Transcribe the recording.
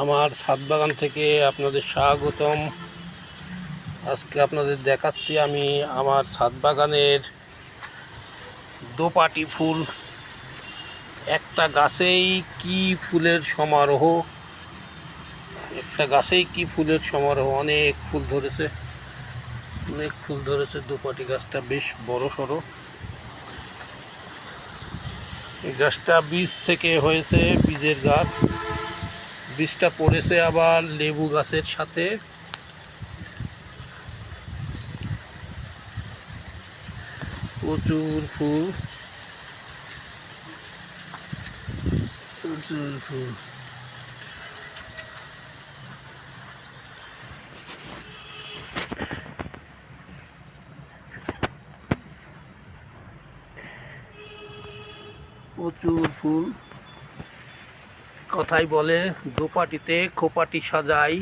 আমার ছাদ বাগান থেকে আপনাদের স্বাগতম। আজকে আপনাদের দেখাচ্ছি আমি আমার ছাদ বাগানের দোপাটি ফুল। একটা গাছেই কি ফুলের সমারোহ, একটা গাছেই কি ফুলের সমারোহ। অনেক ফুল ধরেছে, অনেক ফুল ধরেছে। দোপাটি গাছটা বেশ বড় সড়ো। এই গাছটা বীজ থেকে হয়েছে, বীজের গাছ। বীজটা পড়েছে আবার লেবু গাছের সাথে। প্রচুর ফুল, প্রচুর ফুল। প্রচুর ফুল। কথাই বলে দোপাটিতে খোপাটি সাজাই।